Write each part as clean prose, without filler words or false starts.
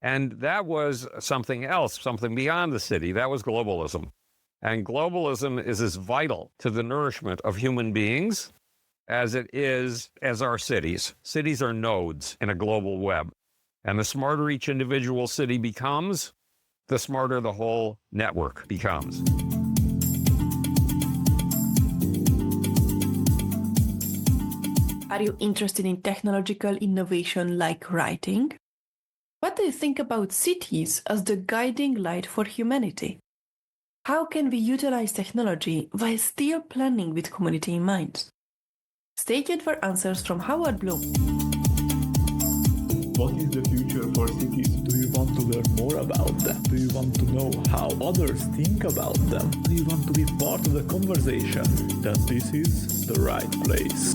And that was something else, something beyond the city. That was globalism. And globalism is as vital to the nourishment of human beings as it is as our cities. Cities are nodes in a global web. And the smarter each individual city becomes, the smarter the whole network becomes. Are you interested in technological innovation like writing? What do you think about cities as the guiding light for humanity? How can we utilize technology while still planning with community in mind? Stay tuned for answers from Howard Bloom. What is the future for cities? Do you want to learn more about them? Do you want to know how others think about them? Do you want to be part of the conversation? Then this is the right place.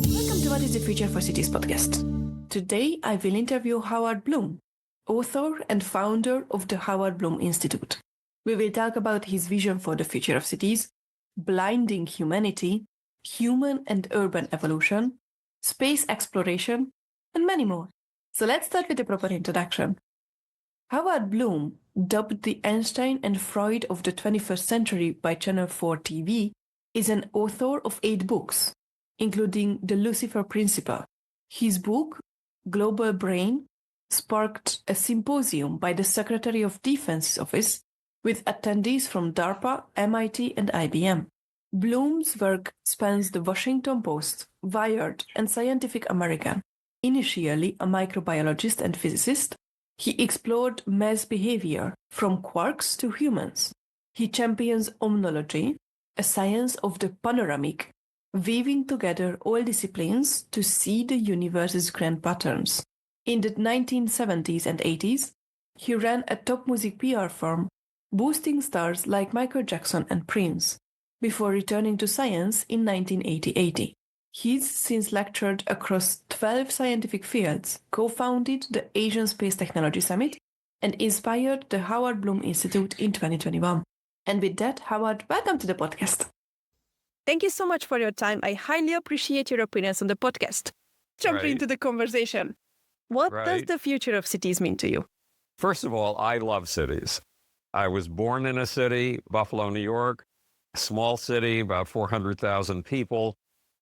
Welcome to What is the Future for Cities podcast. Today I will interview Howard Bloom, author and founder of the Howard Bloom Institute. We will talk about his vision for the future of cities, blinding humanity, human and urban evolution, space exploration, and many more. So let's start with a proper introduction. Howard Bloom, dubbed the Einstein and Freud of the 21st century by Channel 4 TV, is an author of 8 books, including The Lucifer Principle. His book, Global Brain, sparked a symposium by the Secretary of Defense's office with attendees from DARPA, MIT, and IBM. Bloom's work spans the Washington Post, Wired, and Scientific American. Initially a microbiologist and physicist, he explored mass behaviour from quarks to humans. He champions omnology, a science of the panoramic, weaving together all disciplines to see the universe's grand patterns. In the 1970s and 80s, he ran a top music PR firm, boosting stars like Michael Jackson and Prince, before returning to science in 1980. He's since lectured across 12 scientific fields, co-founded the Asian Space Technology Summit, and inspired the Howard Bloom Institute in 2021. And with that, Howard, welcome to the podcast. Thank you so much for your time. I highly appreciate your opinions on the podcast. Jumping into the conversation. What does the future of cities mean to you? First of all, I love cities. I was born in a city, Buffalo, New York, a small city, about 400,000 people.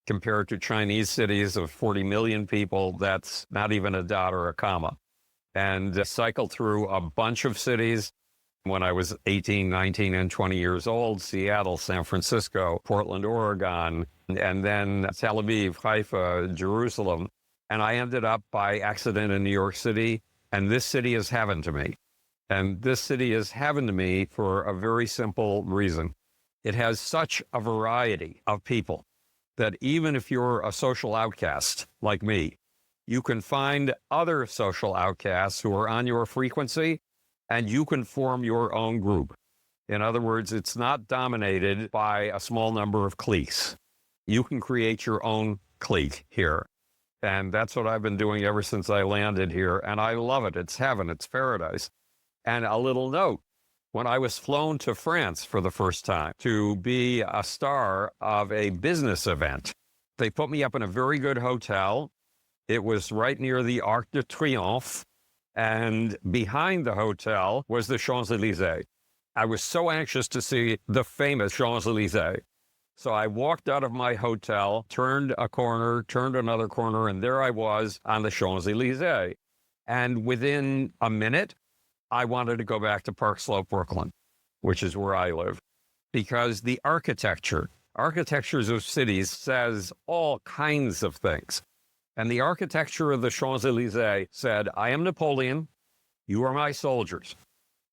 Compared to Chinese cities of 40 million people, that's not even a dot or a comma. And cycled through a bunch of cities when I was 18, 19, and 20 years old: Seattle, San Francisco, Portland, Oregon, and then Tel Aviv, Haifa, Jerusalem. And I ended up by accident in New York City, and this city is heaven to me. And this city is heaven to me for a very simple reason. It has such a variety of people that even if you're a social outcast like me, you can find other social outcasts who are on your frequency, and you can form your own group. In other words, it's not dominated by a small number of cliques. You can create your own clique here. And that's what I've been doing ever since I landed here. And I love it. It's heaven. It's paradise. And a little note, when I was flown to France for the first time to be a star of a business event, they put me up in a very good hotel. It was right near the Arc de Triomphe, and behind the hotel was the Champs-Élysées. I was so anxious to see the famous Champs-Élysées. So I walked out of my hotel, turned a corner, turned another corner, and there I was on the Champs-Élysées. And within a minute, I wanted to go back to Park Slope, Brooklyn, which is where I live, because the architectures of cities says all kinds of things. And the architecture of the Champs-Élysées said, I am Napoleon, you are my soldiers.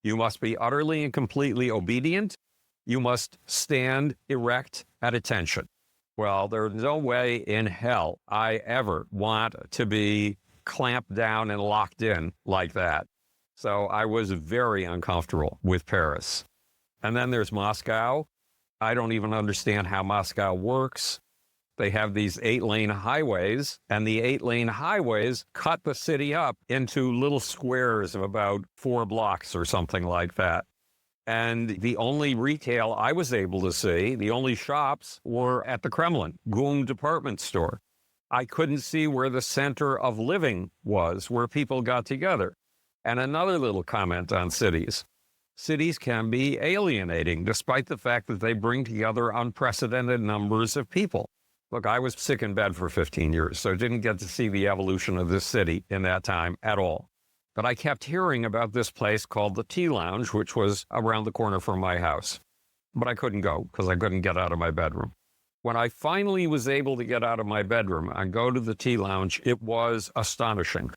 You must be utterly and completely obedient. You must stand erect at attention. Well, there's no way in hell I ever want to be clamped down and locked in like that. So I was very uncomfortable with Paris. And then there's Moscow. I don't even understand how Moscow works. They have these 8-lane highways, and the 8-lane highways cut the city up into little squares of about 4 blocks or something like that. And the only retail I was able to see, the only shops, were at the Kremlin, GUM department store. I couldn't see where the center of living was, where people got together. And another little comment on cities. Cities can be alienating, despite the fact that they bring together unprecedented numbers of people. Look, I was sick in bed for 15 years, so I didn't get to see the evolution of this city in that time at all. But I kept hearing about this place called the Tea Lounge, which was around the corner from my house. But I couldn't go because I couldn't get out of my bedroom. When I finally was able to get out of my bedroom and go to the Tea Lounge, it was astonishing.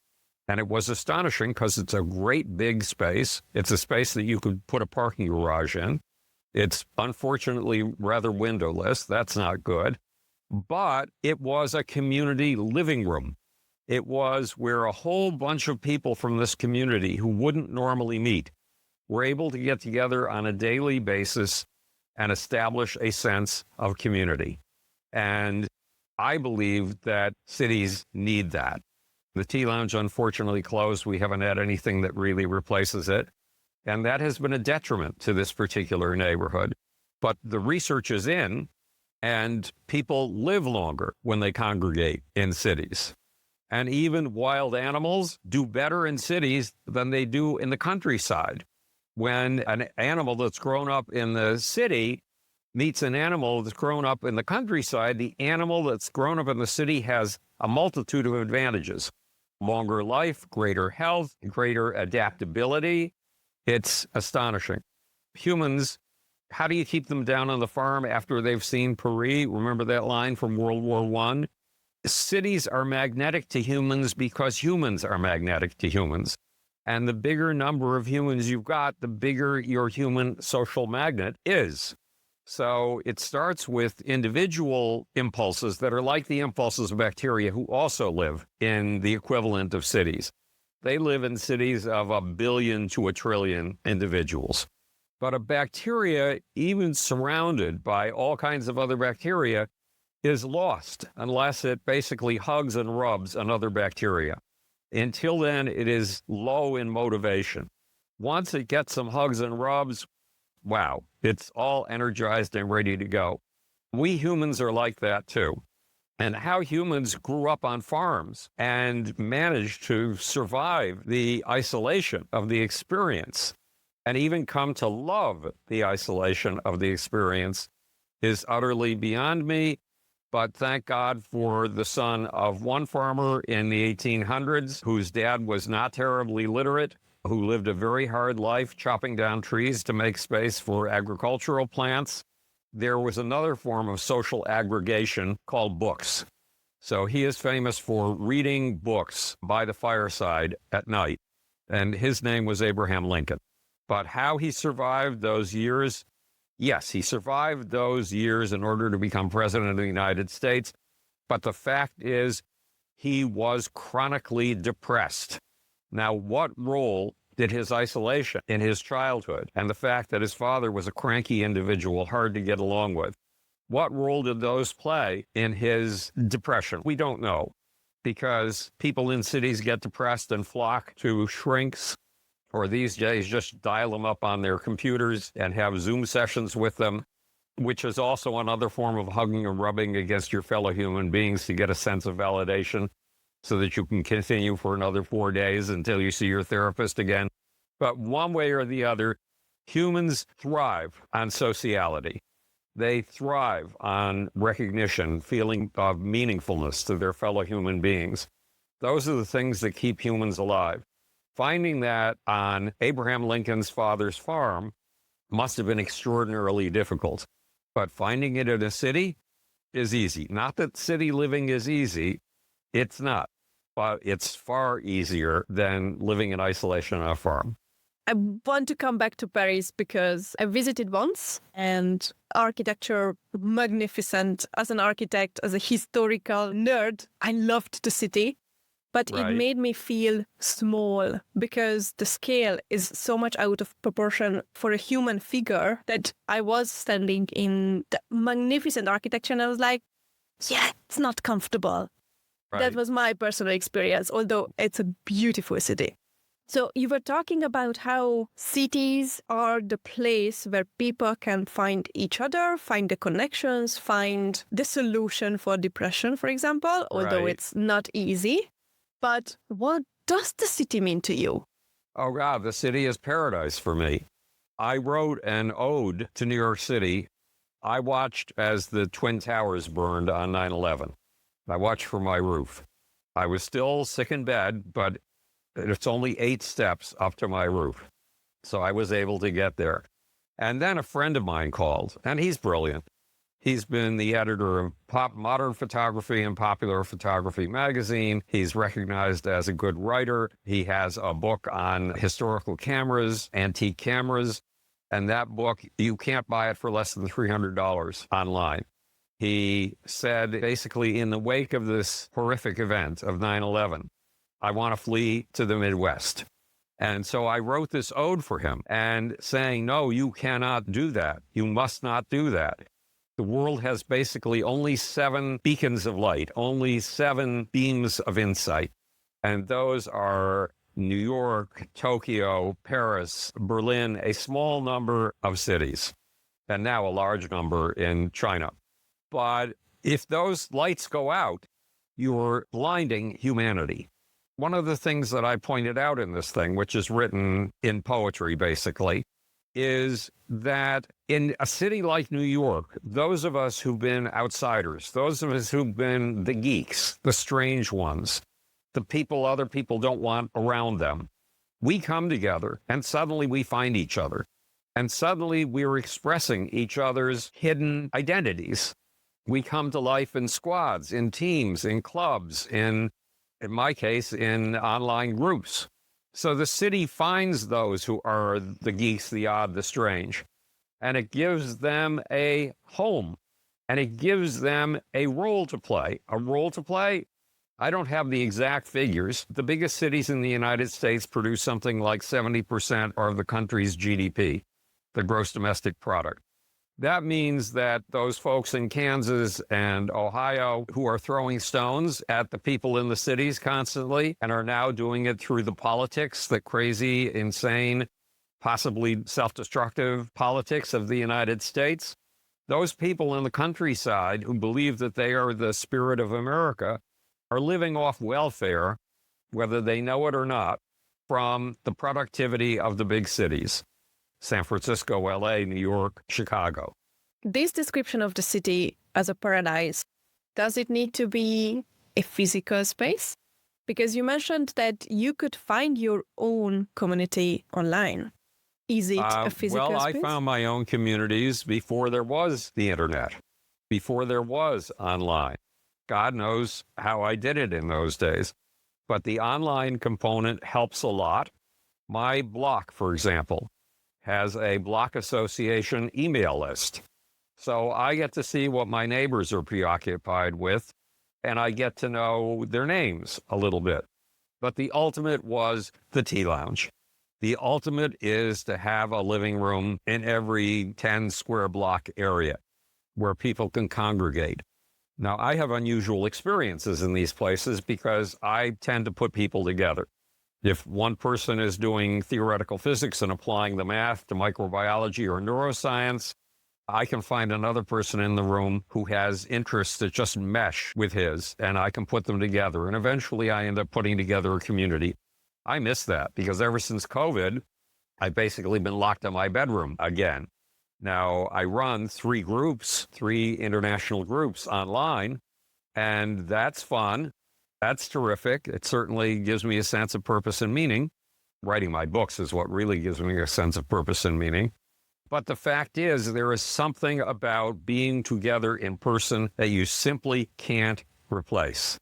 And it was astonishing because it's a great big space. It's a space that you could put a parking garage in. It's unfortunately rather windowless. That's not good. But it was a community living room. It was where a whole bunch of people from this community who wouldn't normally meet were able to get together on a daily basis and establish a sense of community. And I believe that cities need that. The Tea Lounge unfortunately closed. We haven't had anything that really replaces it. And that has been a detriment to this particular neighborhood. But the research is in, and people live longer when they congregate in cities. And even wild animals do better in cities than they do in the countryside. When an animal that's grown up in the city meets an animal that's grown up in the countryside, the animal that's grown up in the city has a multitude of advantages. Longer life, greater health, greater adaptability. It's astonishing. Humans, how do you keep them down on the farm after they've seen Paris? Remember that line from World War I? Cities are magnetic to humans because humans are magnetic to humans. And the bigger number of humans you've got, the bigger your human social magnet is. So it starts with individual impulses that are like the impulses of bacteria who also live in the equivalent of cities. They live in cities of 1 billion to 1 trillion individuals. But a bacteria, even surrounded by all kinds of other bacteria, is lost unless it basically hugs and rubs another bacteria. Until then, it is low in motivation. Once it gets some hugs and rubs, wow, it's all energized and ready to go. We humans are like that too. And how humans grew up on farms and managed to survive the isolation of the experience and even come to love the isolation of the experience is utterly beyond me. But thank God for the son of one farmer in the 1800s whose dad was not terribly literate, who lived a very hard life chopping down trees to make space for agricultural plants. There was another form of social aggregation called books. So he is famous for reading books by the fireside at night, and his name was Abraham Lincoln. But how he survived those years, yes, he survived those years in order to become president of the United States. But the fact is, he was chronically depressed. Now, what role did his isolation in his childhood and the fact that his father was a cranky individual, hard to get along with, what role did those play in his depression? We don't know, because people in cities get depressed and flock to shrinks, or these days just dial them up on their computers and have Zoom sessions with them, which is also another form of hugging and rubbing against your fellow human beings to get a sense of validation so that you can continue for another 4 days until you see your therapist again. But one way or the other, humans thrive on sociality. They thrive on recognition, feeling of meaningfulness to their fellow human beings. Those are the things that keep humans alive. Finding that on Abraham Lincoln's father's farm must have been extraordinarily difficult. But finding it in a city is easy. Not that city living is easy. It's not. But it's far easier than living in isolation on a farm. I want to come back to Paris because I visited once, and architecture, magnificent. As an architect, as a historical nerd, I loved the city. But Right. It made me feel small because the scale is so much out of proportion for a human figure that I was standing in the magnificent architecture and I was like, yeah, it's not comfortable. Right. That was my personal experience, although it's a beautiful city. So you were talking about how cities are the place where people can find each other, find the connections, find the solution for depression, for example, although Right. it's not easy. But what does the city mean to you? Oh, God, the city is paradise for me. I wrote an ode to New York City. I watched as the Twin Towers burned on 9/11. I watched from my roof. I was still sick in bed, but it's only 8 steps up to my roof. So I was able to get there. And then a friend of mine called, and he's brilliant. He's been the editor of Modern Photography and Popular Photography magazine. He's recognized as a good writer. He has a book on historical cameras, antique cameras. And that book, you can't buy it for less than $300 online. He said, basically, in the wake of this horrific event of 9/11, I want to flee to the Midwest. And so I wrote this ode for him and saying, no, you cannot do that. You must not do that. The world has basically only 7 beacons of light, only 7 beams of insight. And those are New York, Tokyo, Paris, Berlin, a small number of cities, and now a large number in China. But if those lights go out, you're blinding humanity. One of the things that I pointed out in this thing, which is written in poetry basically, is that in a city like New York, those of us who've been outsiders, those of us who've been the geeks, the strange ones, the people other people don't want around them, we come together and suddenly we find each other. And suddenly we're expressing each other's hidden identities. We come to life in squads, in teams, in clubs, in my case, in online groups. So the city finds those who are the geeks, the odd, the strange, and it gives them a home, and it gives them a role to play. A role to play? I don't have the exact figures. The biggest cities in the United States produce something like 70% of the country's GDP, the gross domestic product. That means that those folks in Kansas and Ohio who are throwing stones at the people in the cities constantly and are now doing it through the politics, the crazy, insane, possibly self-destructive politics of the United States, those people in the countryside who believe that they are the spirit of America are living off welfare, whether they know it or not, from the productivity of the big cities. San Francisco, LA, New York, Chicago. This description of the city as a paradise, does it need to be a physical space? Because you mentioned that you could find your own community online. Is it a physical space? space? I found my own communities before there was the internet, before there was online. God knows how I did it in those days. But the online component helps a lot. My block, for example, has a block association email list. So I get to see what my neighbors are preoccupied with, and I get to know their names a little bit. But the ultimate was the tea lounge. The ultimate is to have a living room in every 10 square block area where people can congregate. Now, I have unusual experiences in these places because I tend to put people together. If one person is doing theoretical physics and applying the math to microbiology or neuroscience, I can find another person in the room who has interests that just mesh with his, and I can put them together. And eventually I end up putting together a community. I miss that because ever since COVID, I've basically been locked in my bedroom again. Now, I run 3 groups, 3 international groups online, and that's fun. That's terrific. It certainly gives me a sense of purpose and meaning. Writing my books is what really gives me a sense of purpose and meaning. But the fact is, there is something about being together in person that you simply can't replace.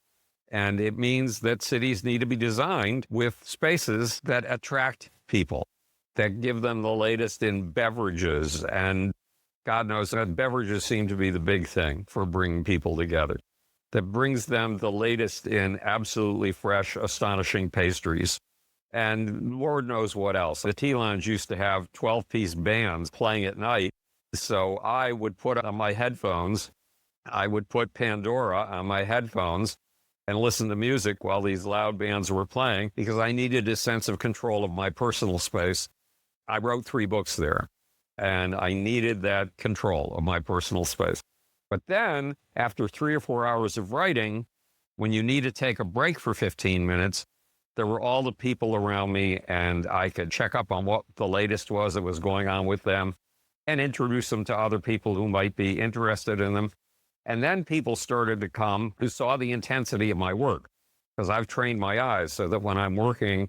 And it means that cities need to be designed with spaces that attract people, that give them the latest in beverages. And God knows that beverages seem to be the big thing for bringing people together. That brings them the latest in absolutely fresh, astonishing pastries. And Lord knows what else. The tea lounge used to have 12-piece bands playing at night. So I would put on my headphones, I would put Pandora on my headphones and listen to music while these loud bands were playing because I needed a sense of control of my personal space. I wrote 3 books there, and I needed that control of my personal space. But then, after 3 or 4 hours of writing, when you need to take a break for 15 minutes, There were all the people around me, and I could check up on what the latest was that was going on with them and introduce them to other people who might be interested in them. And then people started to come who saw the intensity of my work, because I've trained my eyes so that when I'm working,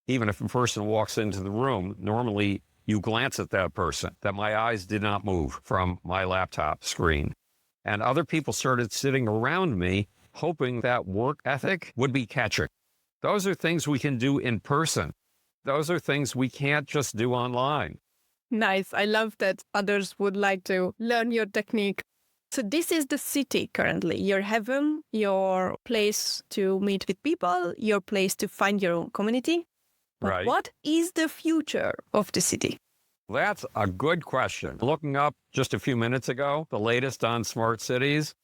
even if a person walks into the room, normally you glance at that person, that my eyes did not move from my laptop screen. And other people started sitting around me hoping that work ethic would be catching. Those are things we can do in person. Those are things we can't just do online. Nice. I love that others would like to learn your technique. So this is the city currently, your heaven, your place to meet with people, your place to find your own community. But Right. what is the future of the city? That's a good question. Looking up just a few minutes ago, the latest on smart cities,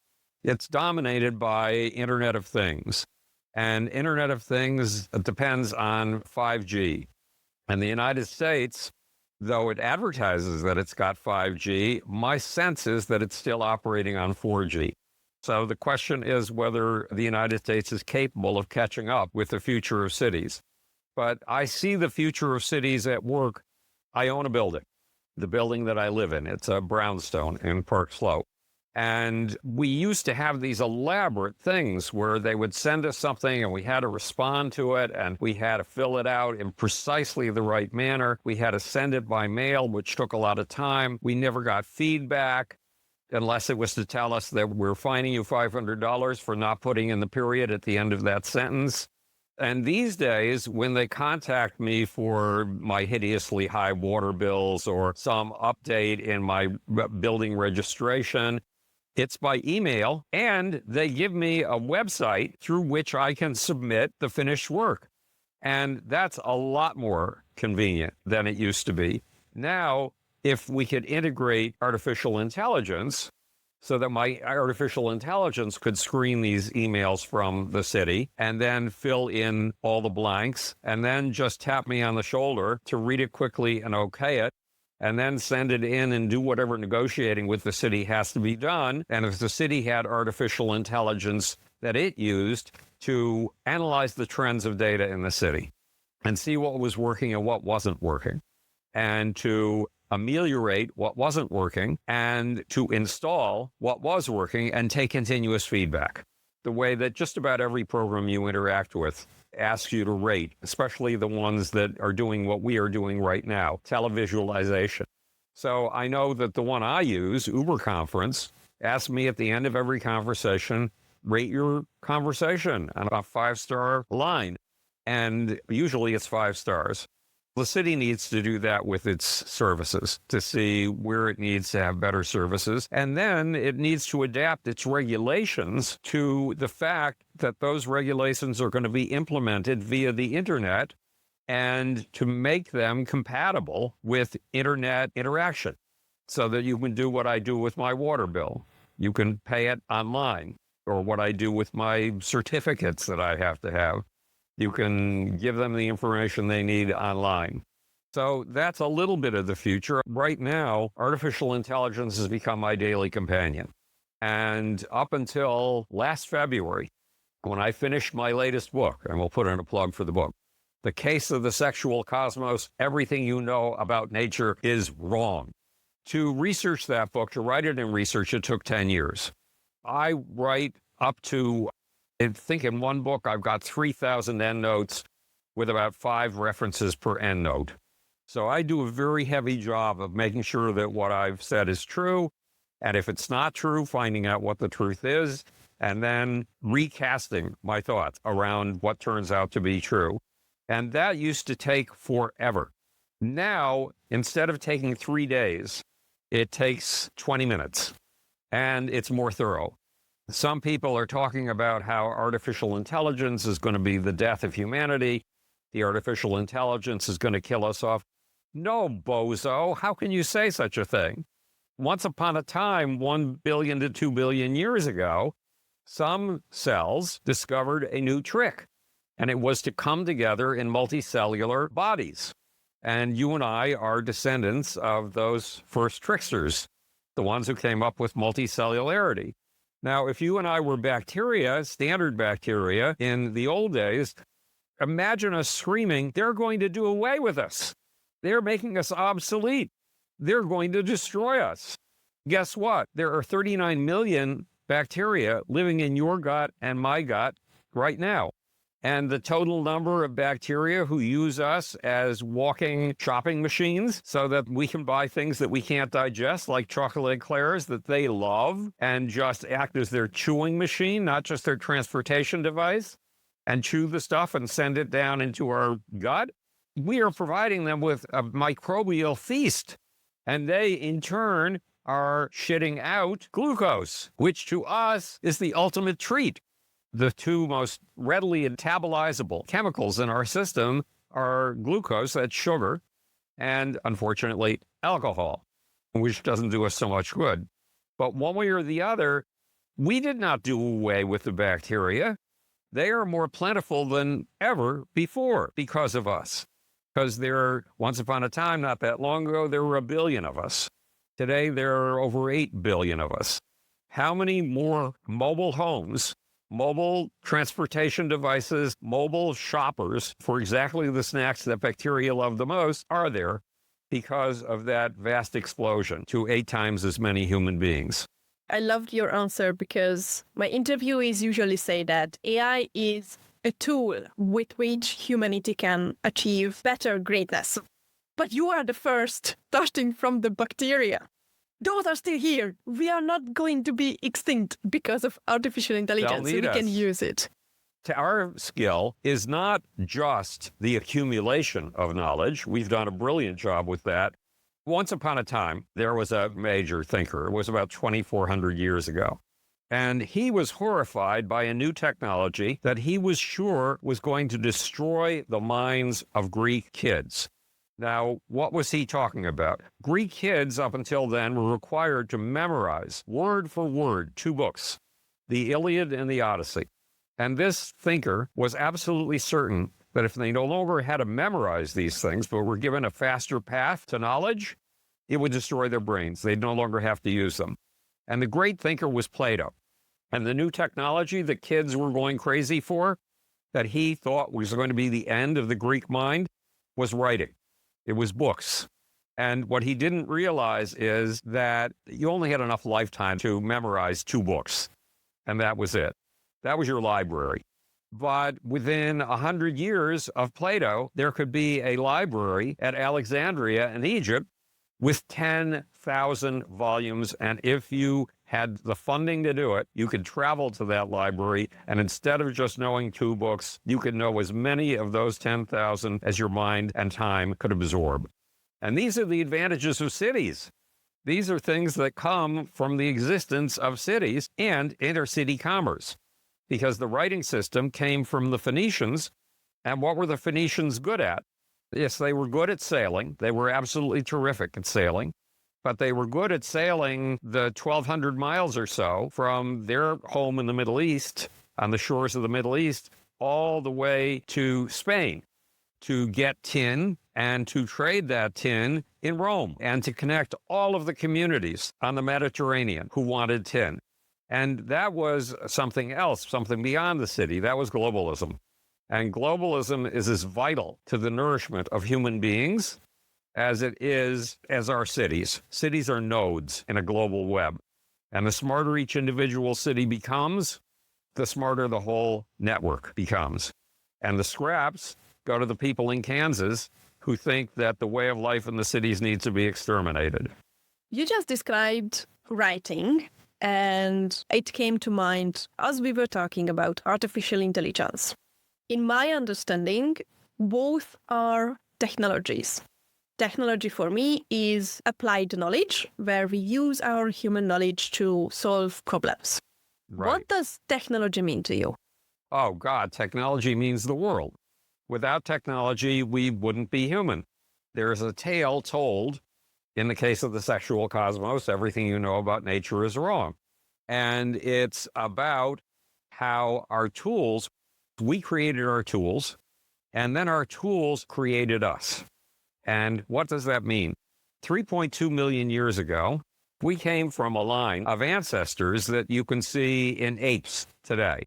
it's dominated by Internet of Things. And Internet of Things depends on 5G. And the United States, though it advertises that it's got 5G, my sense is that it's still operating on 4G. So the question is whether the United States is capable of catching up with the future of cities. But I see the future of cities at work. I own a building, the building that I live in. It's a brownstone in Park Slope. And we used to have these elaborate things where they would send us something and we had to respond to it and we had to fill it out in precisely the right manner. We had to send it by mail, which took a lot of time. We never got feedback unless it was to tell us that we're fining you $500 for not putting in the period at the end of that sentence. And these days, when they contact me for my hideously high water bills or some update in my building registration, it's by email, and they give me a website through which I can submit the finished work. And that's a lot more convenient than it used to be. Now, if we could integrate artificial intelligence so that my artificial intelligence could screen these emails from the city and then fill in all the blanks and then just tap me on the shoulder to read it quickly and okay it, and then send it in and do whatever negotiating with the city has to be done. And if the city had artificial intelligence that it used to analyze the trends of data in the city and see what was working and what wasn't working, and to ameliorate what wasn't working and to install what was working and take continuous feedback. The way that just about every program you interact with asks you to rate, especially the ones that are doing what we are doing right now, televisualization. So I know that the one I use, Uber Conference, asks me at the end of every conversation, rate your conversation on a 5-star line. And usually it's 5 stars. The city needs to do that with its services to see where it needs to have better services. And then it needs to adapt its regulations to the fact that those regulations are going to be implemented via the internet and to make them compatible with internet interaction so that you can do what I do with my water bill. You can pay it online, or what I do with my certificates that I have to have. You can give them the information they need online. So that's a little bit of the future. Right now, artificial intelligence has become my daily companion. And up until last February, when I finished my latest book, and we'll put in a plug for the book, The Case of the Sexual Cosmos, Everything You Know About Nature is Wrong. To research that book, to write it in research, it took 10 years. I write up to, I think in one book, I've got 3,000 endnotes with about 5 references per endnote. So I do a very heavy job of making sure that what I've said is true. And if it's not true, finding out what the truth is, and then recasting my thoughts around what turns out to be true. And that used to take forever. Now, instead of taking 3 days, it takes 20 minutes, and it's more thorough. Some people are talking about how artificial intelligence is going to be the death of humanity. The artificial intelligence is going to kill us off. No, bozo, how can you say such a thing? Once upon a time, 1 billion to 2 billion years ago, some cells discovered a new trick, and it was to come together in multicellular bodies. And you and I are descendants of those first tricksters, the ones who came up with multicellularity. Now, if you and I were bacteria, standard bacteria, in the old days, Imagine us screaming, they're going to do away with us. They're making us obsolete. They're going to destroy us. Guess what? There are 39 million bacteria living in your gut and my gut right now. And the total number of bacteria who use us as walking shopping machines so that we can buy things that we can't digest, like chocolate eclairs that they love and just act as their chewing machine, not just their transportation device, and chew the stuff and send it down into our gut. We are providing them with a microbial feast. And they, in turn, are shitting out glucose, which to us is the ultimate treat. The two most readily metabolizable chemicals in our system are glucose, that's sugar, and unfortunately, alcohol, which doesn't do us so much good. But one way or the other, we did not do away with the bacteria. They are more plentiful than ever before because of us. Because once upon a time, not that long ago, there were 1 billion of us. Today, there are over 8 billion of us. How many more mobile homes, mobile transportation devices, mobile shoppers for exactly the snacks that bacteria love the most are there because of that vast explosion to 8 times as many human beings? I loved your answer because my interviewees usually say that AI is a tool with which humanity can achieve better greatness. But you are the first, starting from the bacteria. Those are still here. We are not going to be extinct because of artificial intelligence. We can use it. Our skill is not just the accumulation of knowledge. We've done a brilliant job with that. Once upon a time, there was a major thinker. It was about 2,400 years ago. And he was horrified by a new technology that he was sure was going to destroy the minds of Greek kids. Now, what was he talking about? Greek kids up until then were required to memorize, word for word, 2 books, the Iliad and the Odyssey. And this thinker was absolutely certain that if they no longer had to memorize these things, but were given a faster path to knowledge, it would destroy their brains. They'd no longer have to use them. And the great thinker was Plato. And the new technology that kids were going crazy for, that he thought was going to be the end of the Greek mind, was writing. It was books. And what he didn't realize is that you only had enough lifetime to memorize 2 books. And that was it. That was your library. But within 100 years of Plato, there could be a library at Alexandria in Egypt with 10,000 volumes. And if you had the funding to do it, you could travel to that library. And instead of just knowing 2 books, you could know as many of those 10,000 as your mind and time could absorb. And these are the advantages of cities. These are things that come from the existence of cities and intercity commerce, because the writing system came from the Phoenicians. And what were the Phoenicians good at? Yes, they were good at sailing. They were absolutely terrific at sailing. But they were good at sailing the 1,200 miles or so from their home in the Middle East, on the shores of the Middle East, all the way to Spain to get tin and to trade that tin in Rome and to connect all of the communities on the Mediterranean who wanted tin. And that was something else, something beyond the city. That was globalism. And globalism is as vital to the nourishment of human beings as it is as our cities. Cities are nodes in a global web. And the smarter each individual city becomes, the smarter the whole network becomes. And the scraps go to the people in Kansas who think that the way of life in the cities needs to be exterminated. You just described writing, and it came to mind as we were talking about artificial intelligence. In my understanding, both are technologies. Technology for me is applied knowledge, where we use our human knowledge to solve problems. Right. What does technology mean to you? Oh, God, technology means the world. Without technology, we wouldn't be human. There's a tale told, in the case of the sexual cosmos, everything you know about nature is wrong. And it's about how our tools, we created our tools, and then our tools created us. And what does that mean? 3.2 million years ago, we came from a line of ancestors that you can see in apes today,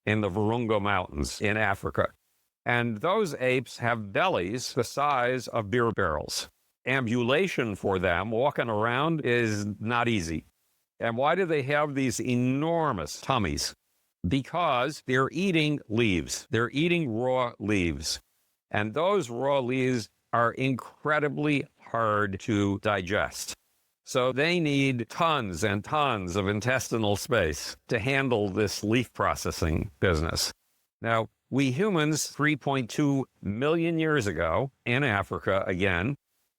in the Virunga Mountains in Africa. And those apes have bellies the size of beer barrels. Ambulation for them, walking around, is not easy. And why do they have these enormous tummies? Because they're eating leaves. They're eating raw leaves. And those raw leaves are incredibly hard to digest. So they need tons and tons of intestinal space to handle this leaf processing business. Now, we humans, 3.2 million years ago, in Africa again,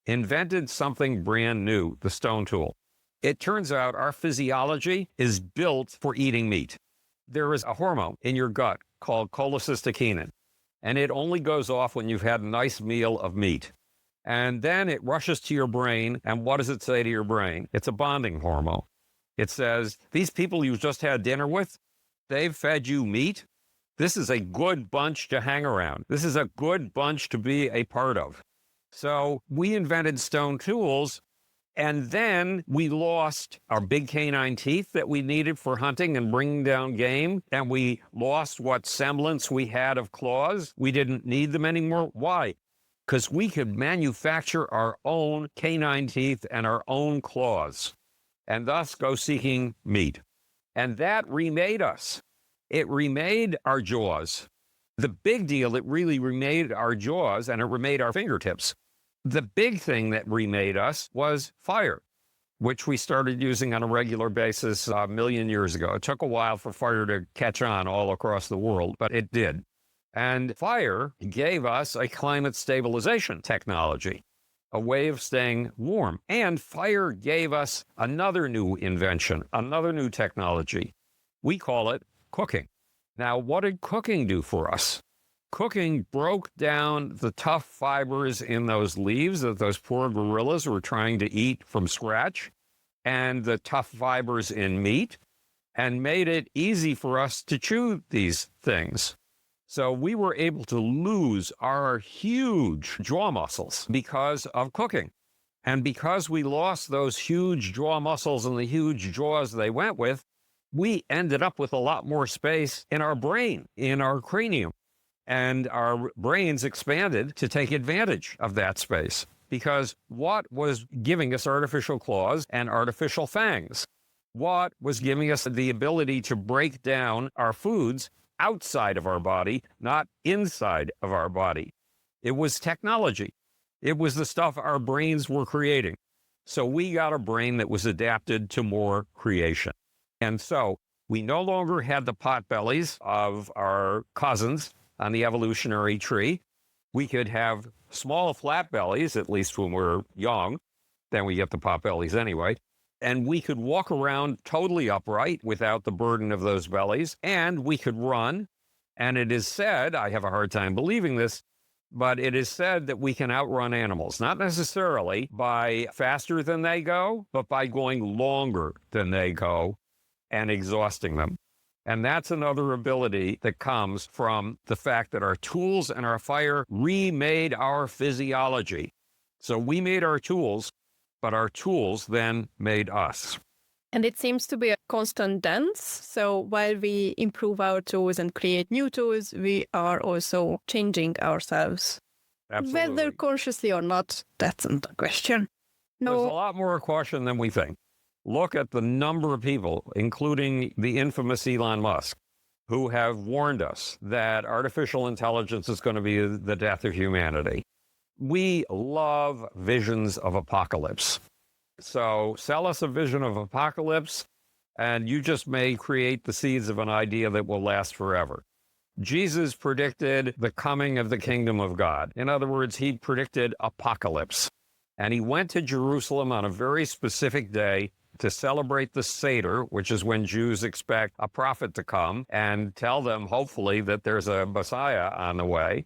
invented something brand new, the stone tool. It turns out our physiology is built for eating meat. There is a hormone in your gut called cholecystokinin, and it only goes off when you've had a nice meal of meat. And then it rushes to your brain, and what does it say to your brain? It's a bonding hormone. It says, these people you just had dinner with, they've fed you meat. This is a good bunch to hang around. This is a good bunch to be a part of. So we invented stone tools, and then we lost our big canine teeth that we needed for hunting and bringing down game, and we lost what semblance we had of claws. We didn't need them anymore. Why? Because we could manufacture our own canine teeth and our own claws, and thus go seeking meat. And that remade us. It remade our jaws. The big deal, it really remade our jaws, and it remade our fingertips. The big thing that remade us was fire, which we started using on a regular basis a million years ago. It took a while for fire to catch on all across the world, but it did. And fire gave us a climate stabilization technology, a way of staying warm. And fire gave us another new invention, another new technology. We call it cooking. Now, what did cooking do for us? Cooking broke down the tough fibers in those leaves that those poor gorillas were trying to eat from scratch, and the tough fibers in meat, and made it easy for us to chew these things. So we were able to lose our huge jaw muscles because of cooking. And because we lost those huge jaw muscles and the huge jaws they went with, we ended up with a lot more space in our brain, in our cranium. And our brains expanded to take advantage of that space. Because what was giving us artificial claws and artificial fangs? What was giving us the ability to break down our foods outside of our body, not inside of our body? It was technology. It was the stuff our brains were creating. So we got a brain that was adapted to more creation. And so we no longer had the potbellies of our cousins on the evolutionary tree. We could have small flat bellies, at least when we're young. Then we get the potbellies anyway. And we could walk around totally upright without the burden of those bellies. And we could run. And it is said, I have a hard time believing this, but it is said that we can outrun animals, not necessarily by faster than they go, but by going longer than they go and exhausting them. And that's another ability that comes from the fact that our tools and our fire remade our physiology. So we made our tools, but our tools then made us. And it seems to be a constant dance. So while we improve our tools and create new tools, we are also changing ourselves. Absolutely. Whether consciously or not, that's another question. There's a lot more caution than we think. Look at the number of people, including the infamous Elon Musk, who have warned us that artificial intelligence is going to be the death of humanity. We love visions of apocalypse. So sell us a vision of apocalypse, and you just may create the seeds of an idea that will last forever. Jesus predicted the coming of the kingdom of God. In other words, he predicted apocalypse. And he went to Jerusalem on a very specific day to celebrate the Seder, which is when Jews expect a prophet to come and tell them, hopefully, that there's a Messiah on the way.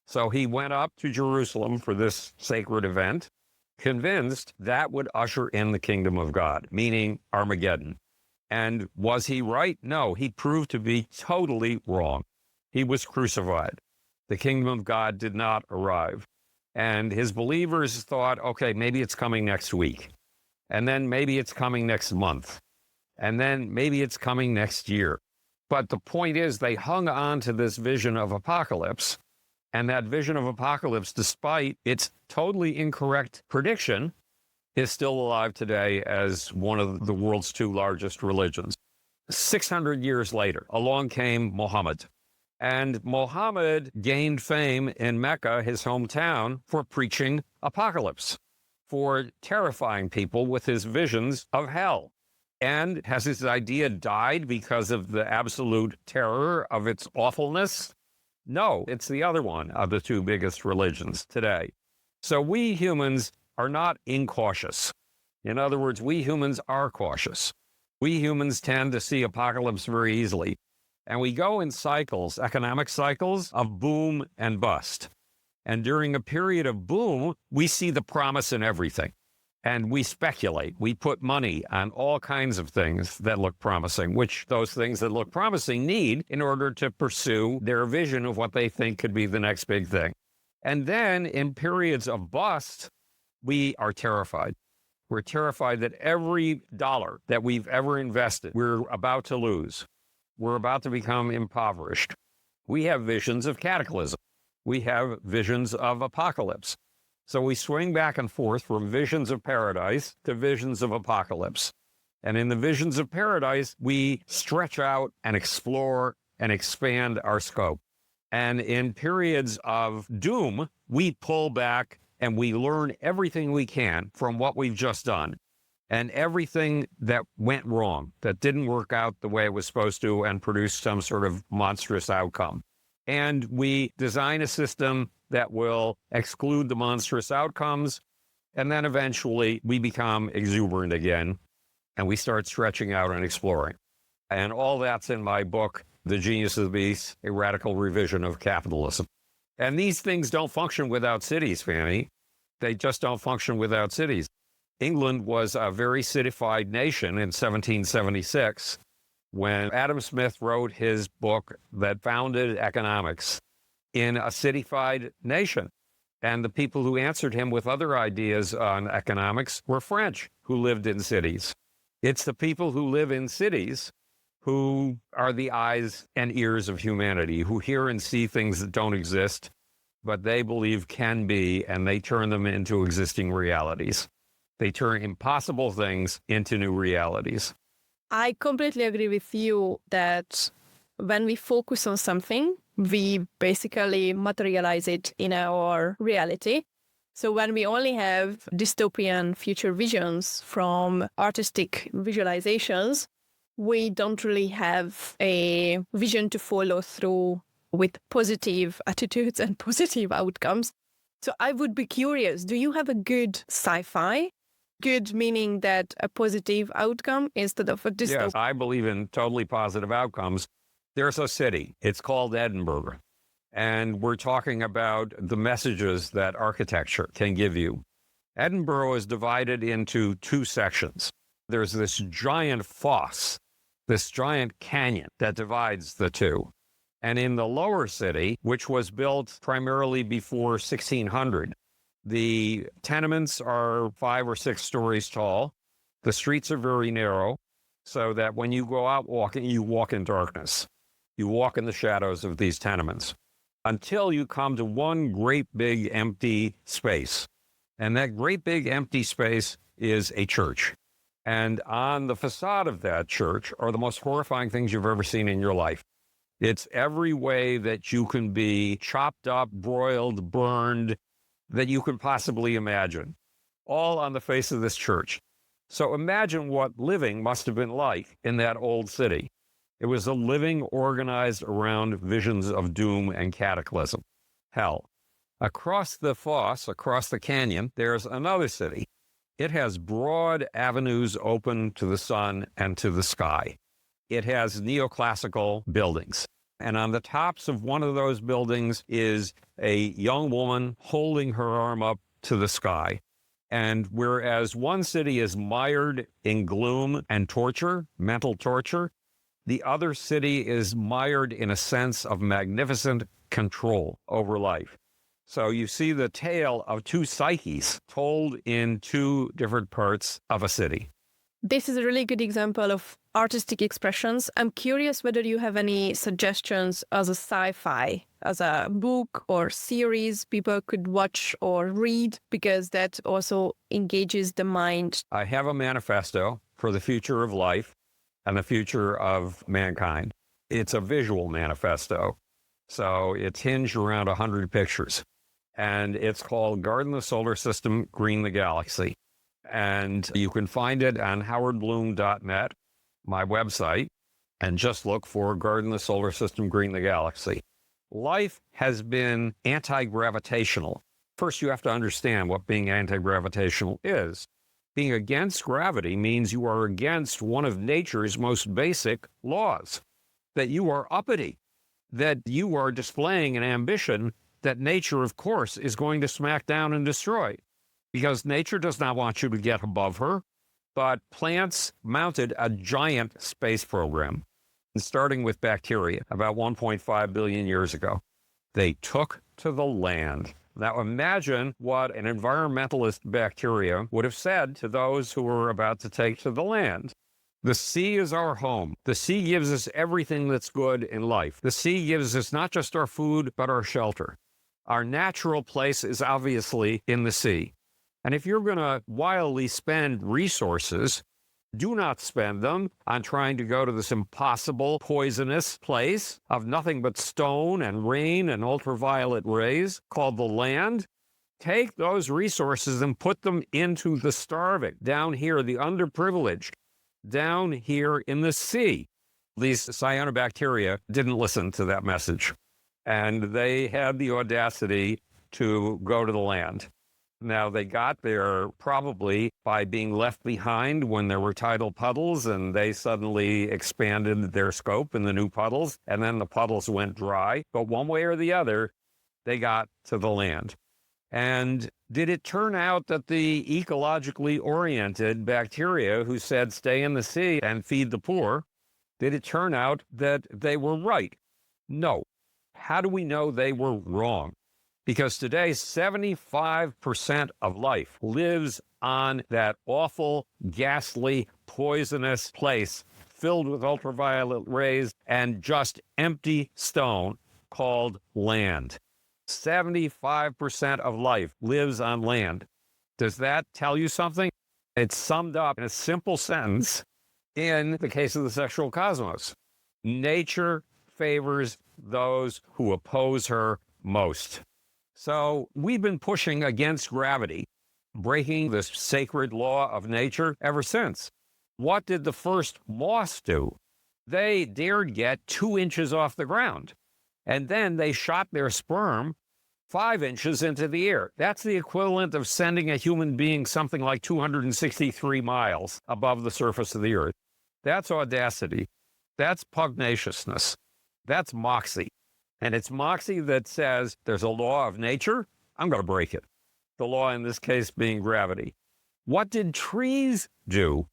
So he went up to Jerusalem for this sacred event, convinced that would usher in the kingdom of God, meaning Armageddon. And was he right? No, he proved to be totally wrong. He was crucified. The kingdom of God did not arrive. And his believers thought, okay, maybe it's coming next week. And then maybe it's coming next month. And then maybe it's coming next year. But the point is, they hung on to this vision of apocalypse, And that vision of apocalypse, despite its totally incorrect prediction, is still alive today as one of the world's two largest religions. 600 years later, along came Muhammad. And Muhammad gained fame in Mecca, his hometown, for preaching apocalypse, for terrifying people with his visions of hell. And has his idea died because of the absolute terror of its awfulness? No, it's the other one of the two biggest religions today. So we humans are not incautious. In other words, we humans are cautious. We humans tend to see apocalypse very easily. And we go in cycles, economic cycles of boom and bust. And during a period of boom, we see the promise in everything. And we speculate. We put money on all kinds of things that look promising, which those things that look promising need in order to pursue their vision of what they think could be the next big thing. And then in periods of bust, we are terrified. We're terrified that every dollar that we've ever invested, we're about to lose. We're about to become impoverished. We have visions of cataclysm. We have visions of apocalypse. So we swing back and forth from visions of paradise to visions of apocalypse. And in the visions of paradise, we stretch out and explore and expand our scope. And in periods of doom, we pull back and we learn everything we can from what we've just done. And everything that went wrong, that didn't work out the way it was supposed to and produced some sort of monstrous outcome. And we design a system that will exclude the monstrous outcomes. And then eventually we become exuberant again and we start stretching out and exploring. And all that's in my book, The Genius of the Beast, A Radical Revision of Capitalism. And these things don't function without cities, Fanny. They just don't function without cities. England was a very cityfied nation in 1776 when Adam Smith wrote his book that founded economics in a cityfied nation. And the people who answered him with other ideas on economics were French, who lived in cities. It's the people who live in cities who are the eyes and ears of humanity, who hear and see things that don't exist, but they believe can be, and they turn them into existing realities. They turn impossible things into new realities. I completely agree with you that when we focus on something, we basically materialize it in our reality. So when we only have dystopian future visions from artistic visualizations, we don't really have a vision to follow through with positive attitudes and positive outcomes. So I would be curious, do you have a good sci-fi? Good meaning that a positive outcome instead of a dystopian? Yes, I believe in totally positive outcomes. There's a city. It's called Edinburgh. And we're talking about the messages that architecture can give you. Edinburgh is divided into two sections. There's this giant fosse, this giant canyon that divides the two. And in the lower city, which was built primarily before 1600, the tenements are 5 or 6 stories tall. The streets are very narrow, so that when you go out walking, you walk in darkness. You walk in the shadows of these tenements until you come to one great big empty space. And that great big empty space is a church. And on the facade of that church are the most horrifying things you've ever seen in your life. It's every way that you can be chopped up, broiled, burned, that you could possibly imagine, all on the face of this church. So imagine what living must have been like in that old city. It was a living organized around visions of doom and cataclysm, hell. Across the fosse, across the canyon, there's another city. It has broad avenues open to the sun and to the sky. It has neoclassical buildings. And on the tops of one of those buildings is a young woman holding her arm up to the sky. And whereas one city is mired in gloom and torture, mental torture, the other city is mired in a sense of magnificent control over life. So you see the tale of two psyches told in two different parts of a city. This is a really good example of artistic expressions. I'm curious whether you have any suggestions as a sci-fi, as a book or series people could watch or read, because that also engages the mind. I have a manifesto for the future of life and the future of mankind. It's a visual manifesto, so it's hinged around 100 pictures. And it's called Garden the Solar System, Green the Galaxy. And you can find it on howardbloom.net, my website, and just look for Garden the Solar System, Green the Galaxy. Life has been anti-gravitational. First, you have to understand what being anti-gravitational is. Being against gravity means you are against one of nature's most basic laws, that you are uppity, that you are displaying an ambition that nature, of course, is going to smack down and destroy, because nature does not want you to get above her. But plants mounted a giant space program, starting with bacteria about 1.5 billion years ago. They took to the land. Now imagine what an environmentalist bacteria would have said to those who were about to take to the land. The sea is our home. The sea gives us everything that's good in life. The sea gives us not just our food, but our shelter. Our natural place is obviously in the sea. And if you're going to wildly spend resources, do not spend them on trying to go to this impossible, poisonous place of nothing but stone and rain and ultraviolet rays called the land. Take those resources and put them into the starving, down here, the underprivileged, down here in the sea. These cyanobacteria didn't listen to that message, and they had the audacity to go to the land. Now, they got there probably by being left behind when there were tidal puddles, and they suddenly expanded their scope in the new puddles, and then the puddles went dry. But one way or the other, they got to the land. And did it turn out that the ecologically oriented bacteria who said stay in the sea and feed the poor, did it turn out that they were right? No. How do we know they were wrong? Because today, 75% of life lives on that awful, ghastly, poisonous place filled with ultraviolet rays and just empty stone called land. 75% of life lives on land. Does that tell you something? It's summed up in a simple sentence in the case of the sexual cosmos. Nature favors those who oppose her most. So we've been pushing against gravity, breaking this sacred law of nature ever since. What did the first moths do? They dared get 2 inches off the ground, and then they shot their sperm 5 inches into the air. That's the equivalent of sending a human being something like 263 miles above the surface of the earth. That's audacity. That's pugnaciousness. That's moxie. And it's moxie that says there's a law of nature, I'm going to break it. The law in this case being gravity. What did trees do?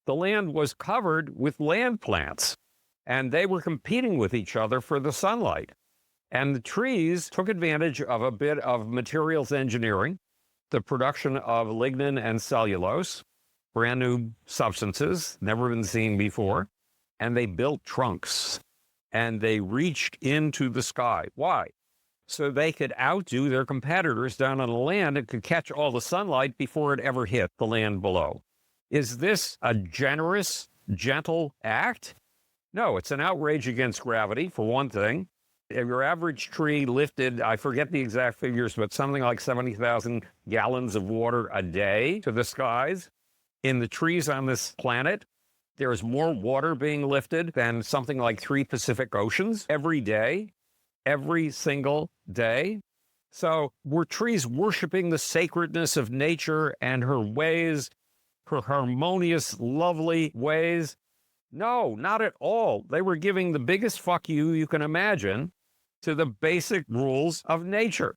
The land was covered with land plants, and they were competing with each other for the sunlight. And the trees took advantage of a bit of materials engineering, the production of lignin and cellulose, brand new substances, never been seen before, and they built trunks. And they reached into the sky. Why? So they could outdo their competitors down on the land and could catch all the sunlight before it ever hit the land below. Is this a generous, gentle act? No, it's an outrage against gravity, for one thing. If your average tree lifted, I forget the exact figures, but something like 70,000 gallons of water a day to the skies. In the trees on this planet, there is more water being lifted than something like 3 Pacific Oceans every day, every single day. So were trees worshiping the sacredness of nature and her ways, her harmonious, lovely ways? No, not at all. They were giving the biggest fuck you can imagine to the basic rules of nature.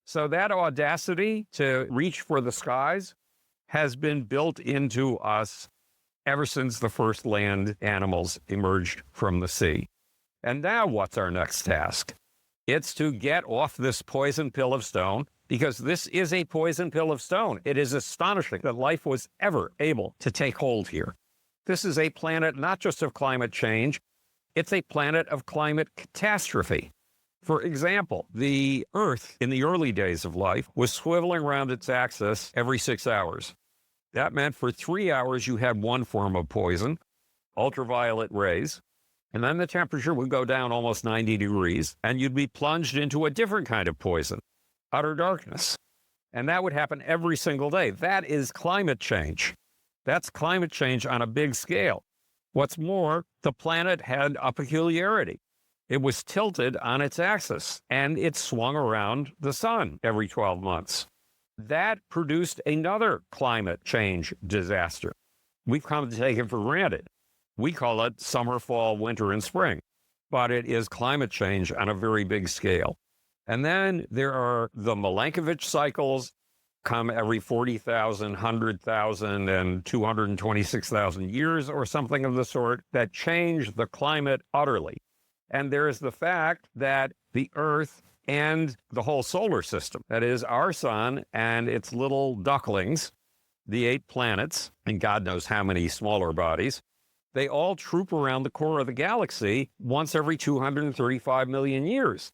So that audacity to reach for the skies has been built into us ever since the first land animals emerged from the sea. And now what's our next task? It's to get off this poison pill of stone, because this is a poison pill of stone. It is astonishing that life was ever able to take hold here. This is a planet not just of climate change, it's a planet of climate catastrophe. For example, the Earth in the early days of life was swiveling around its axis every 6 hours. That meant for 3 hours you had one form of poison, ultraviolet rays, and then the temperature would go down almost 90 degrees, and you'd be plunged into a different kind of poison, utter darkness. And that would happen every single day. That is climate change. That's climate change on a big scale. What's more, the planet had a peculiarity. It was tilted on its axis, and it swung around the sun every 12 months. That produced another climate change disaster. We've come to take it for granted. We call it summer, fall, winter, and spring, but it is climate change on a very big scale. And then there are the Milankovitch cycles, come every 40,000, 100,000, and 226,000 years or something of the sort, that change the climate utterly. And there is the fact that the Earth and the whole solar system, that is our sun and its little ducklings, the 8 planets, and God knows how many smaller bodies, they all troop around the core of the galaxy once every 235 million years.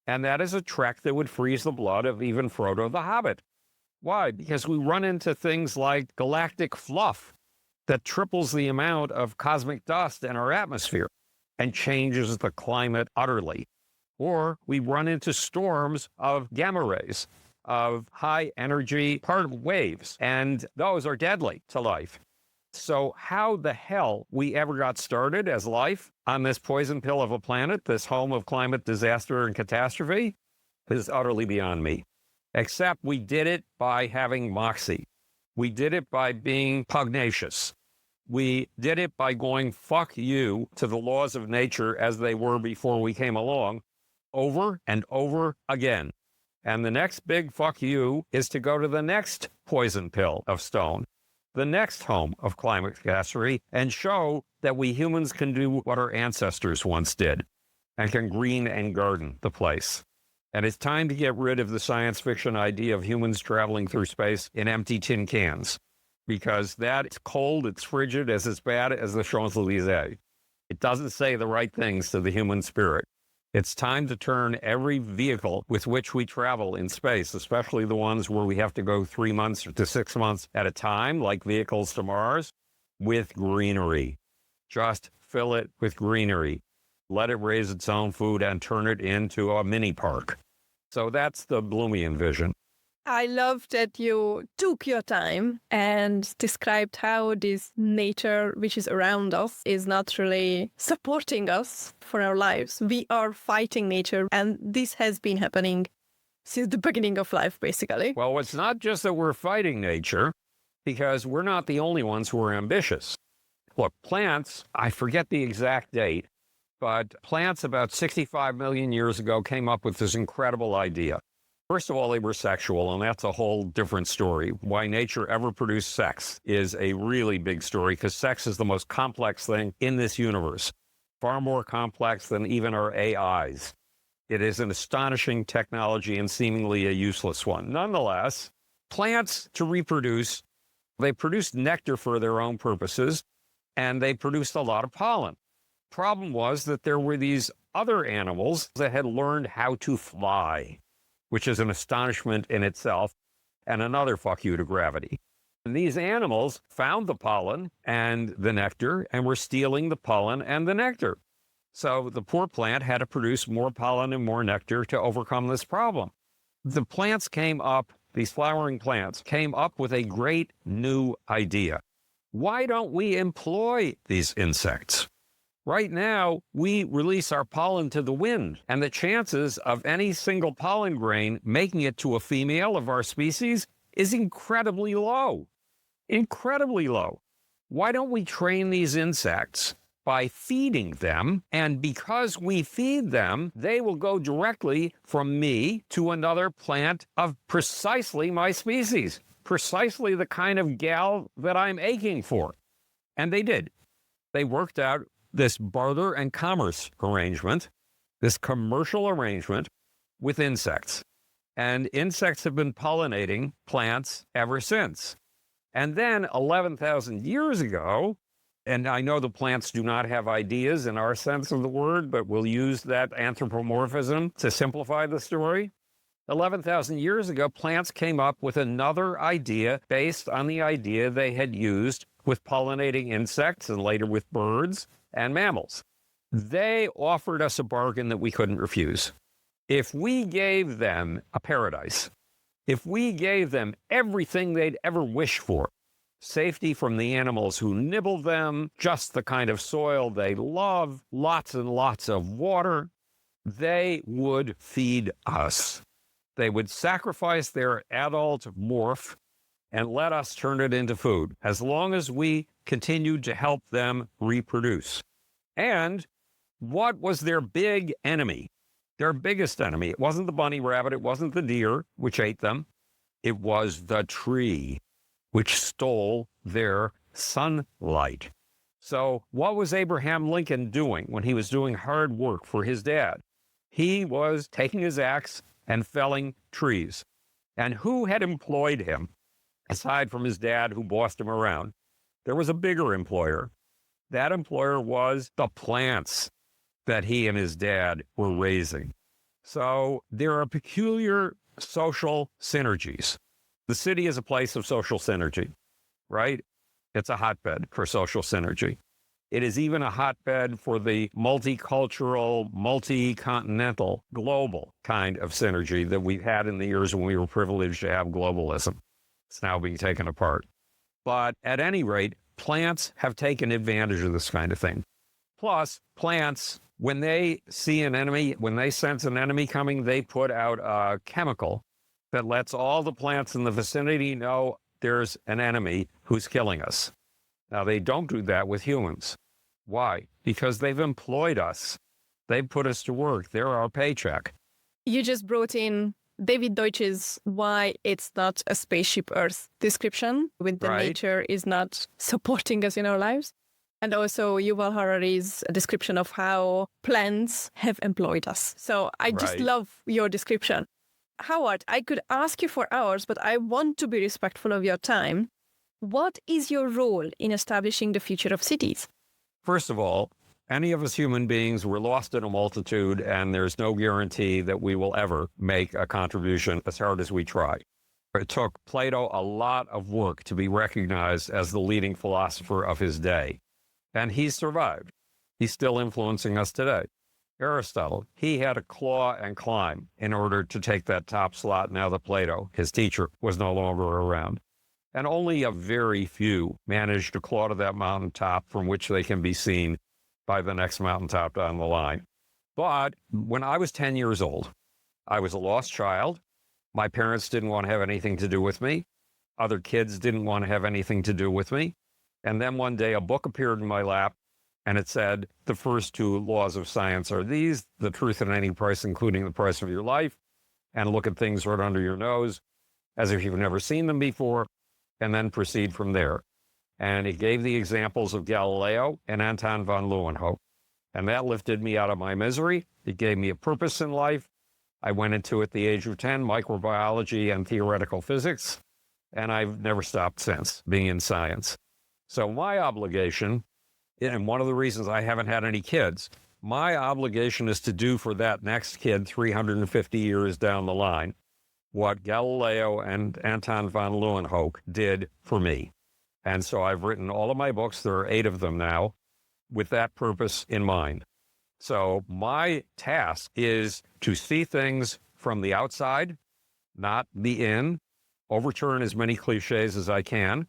And that is a trek that would freeze the blood of even Frodo the Hobbit. Why? Because we run into things like galactic fluff that triples the amount of cosmic dust in our atmosphere and changes the climate utterly. Or we run into storms of gamma rays, of high energy particle waves, and those are deadly to life. So how the hell we ever got started as life on this poison pill of a planet, this home of climate disaster and catastrophe, is utterly beyond me. Except we did it by having moxie. We did it by being pugnacious. We did it by going fuck you to the laws of nature as they were before we came along, over and over again. And the next big fuck you is to go to the next poison pill of stone, the next home of climate catastrophe, and show that we humans can do what our ancestors once did and can green and garden the place. And it's time to get rid of the science fiction idea of humans traveling through space in empty tin cans, because that's cold, it's frigid, as bad as the Champs-Élysées. It doesn't say the right things to the human spirit. It's time to turn every vehicle with which we travel in space, especially the ones where we have to go 3 months to 6 months at a time, like vehicles to Mars, with greenery. Just fill it with greenery. Let it raise its own food and turn it into a mini park. So that's the Bloomian vision. I love that you took your time and described how this nature which is around us is not really supporting us for our lives. We are fighting nature, and this has been happening since the beginning of life, basically. Well, it's not just that we're fighting nature, because we're not the only ones who are ambitious. Look, plants, I forget the exact date, but plants about 65 million years ago came up with this incredible idea. First of all, they were sexual, and that's a whole different story. Why nature ever produced sex is a really big story, because sex is the most complex thing in this universe, far more complex than even our AIs. It is an astonishing technology and seemingly a useless one. Nonetheless, plants, to reproduce, they produced nectar for their own purposes, and they produced a lot of pollen. Problem was that there were these other animals that had learned how to fly, which is an astonishment in itself, and another fuck you to gravity. And these animals found the pollen and the nectar and were stealing the pollen and the nectar. So the poor plant had to produce more pollen and more nectar to overcome this problem. The plants came up, these flowering plants, came up with a great new idea. Why don't we employ these insects? Right now, we release our pollen to the wind, and the chances of any single pollen grain making it to a female of our species is incredibly low. Incredibly low. Why don't we train these insects by feeding them? And because we feed them, they will go directly from me to another plant of precisely my species, precisely the kind of gal that I'm aching for. And they did. They worked out this barter and commerce arrangement, this commercial arrangement with insects. And insects have been pollinating plants ever since. And then 11,000 years ago, And I know the plants do not have ideas in our sense of the word, but we'll use that anthropomorphism to simplify the story. 11,000 years ago, plants came up with another idea based on the idea they had used with pollinating insects and later with birds and mammals. They offered us a bargain that we couldn't refuse. If we gave them a paradise, if we gave them everything they'd ever wish for, safety from the animals who nibble them, just the kind of soil they love, lots and lots of water, they would feed us. They would sacrifice their adult morph and let us turn it into food, as long as we continued to help them reproduce. And what was their big enemy? Their biggest enemy? It wasn't the bunny rabbit, it wasn't the deer, which ate them. It was the tree, which stole their sunlight. So what was Abraham Lincoln doing when he was doing hard work for his dad? He was taking his axe and felling trees. And who had employed him, aside from his dad who bossed him around? There was a bigger employer. That employer was the plants that he and his dad were raising. So there are peculiar social synergies. The city is a place of social synergy, right? It's a hotbed for social synergy. It is even a hotbed for the multicultural, multi-continental, global kind of synergy that we've had in the years when we were privileged to have globalism. It's now being taken apart. But at any rate, plants have taken advantage of this kind of thing. Plus, plants, when they see an enemy, when they sense an enemy coming, they put out a chemical that lets all the plants in the vicinity know there's an enemy who's killing us. Now, they don't do that with humans. Why? Because they've employed us. They've put us to work. They're our paycheck. You just brought in David Deutsch's Why It's Not a Spaceship Earth description with the nature is not supporting us in our lives. And also Yuval Harari's description of how plants have employed us. So I just love your description. Howard, I could ask you for hours, but I want to be respectful of your time. What is your role in establishing the future of cities? First of all, any of us human beings, we're lost in a multitude, and there's no guarantee that we will ever make a contribution as hard as we try. It took Plato a lot of work to be recognized as the leading philosopher of his day. And he's survived. He's still influencing us today. Aristotle, he had to claw and climb in order to take that top slot now that Plato, his teacher, was no longer around. And only a very few managed to claw to that mountaintop from which they can be seen by the next mountaintop down the line. But when I was 10 years old, I was a lost child. My parents didn't want to have anything to do with me. Other kids didn't want to have anything to do with me. And then one day a book appeared in my lap, and it said, the first two laws of science are these: the truth at any price, including the price of your life, and look at things right under your nose as if you've never seen them before, and then proceed from there. And it gave the examples of Galileo and Anton von Leeuwenhoek. And that lifted me out of my misery. It gave me a purpose in life. I went into, at the age of 10, microbiology and theoretical physics, and I've never stopped since being in science. So my obligation, and one of the reasons I haven't had any kids, my obligation is to do for that next kid 350 years down the line what Galileo and Anton von Leeuwenhoek did for me. And so I've written all of my books, there are 8 of them now, with that purpose in mind. So my task is to see things from the outside, not the in, overturn as many cliches as I can,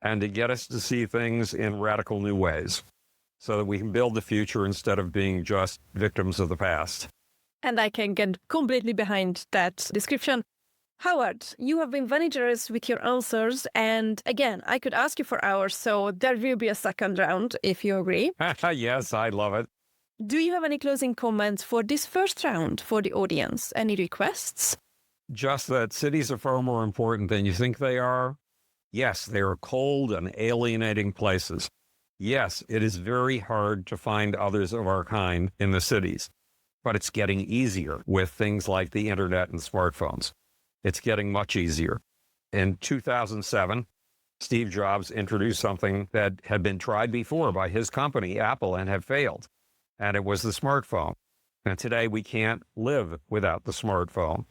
and to get us to see things in radical new ways so that we can build the future instead of being just victims of the past. And I can get completely behind that description. Howard, you have been very generous with your answers. And again, I could ask you for hours, so there will be a second round if you agree. Yes, I love it. Do you have any closing comments for this first round for the audience? Any requests? Just that cities are far more important than you think they are. Yes, they are cold and alienating places. Yes, it is very hard to find others of our kind in the cities, but it's getting easier with things like the internet and smartphones. It's getting much easier. In 2007, Steve Jobs introduced something that had been tried before by his company, Apple, and had failed. And it was the smartphone. And today we can't live without the smartphone.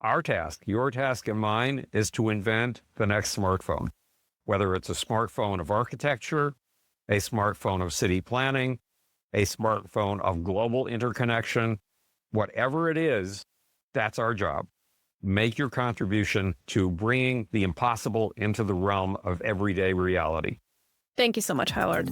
Our task, your task and mine, is to invent the next smartphone. Whether it's a smartphone of architecture, a smartphone of city planning, a smartphone of global interconnection, whatever it is, that's our job. Make your contribution to bringing the impossible into the realm of everyday reality. Thank you so much, Howard.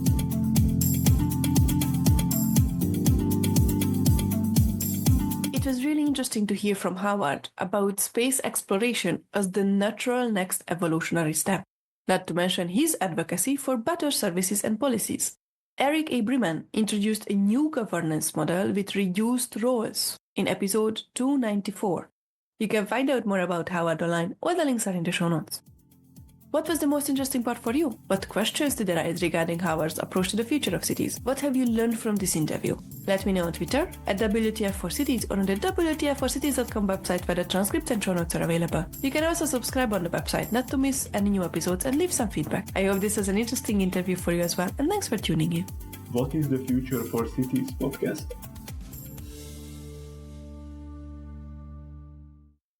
It was really interesting to hear from Howard about space exploration as the natural next evolutionary step, not to mention his advocacy for better services and policies. Eric A. Breman introduced a new governance model with reduced roles in episode 294. You can find out more about Howard online. All the links are in the show notes. What was the most interesting part for you? What questions did arise regarding Howard's approach to the future of cities? What have you learned from this interview? Let me know on Twitter at WTF4Cities or on the WTF4Cities.com website where the transcripts and show notes are available. You can also subscribe on the website not to miss any new episodes and leave some feedback. I hope this was an interesting interview for you as well, and thanks for tuning in. What is the Future for Cities podcast?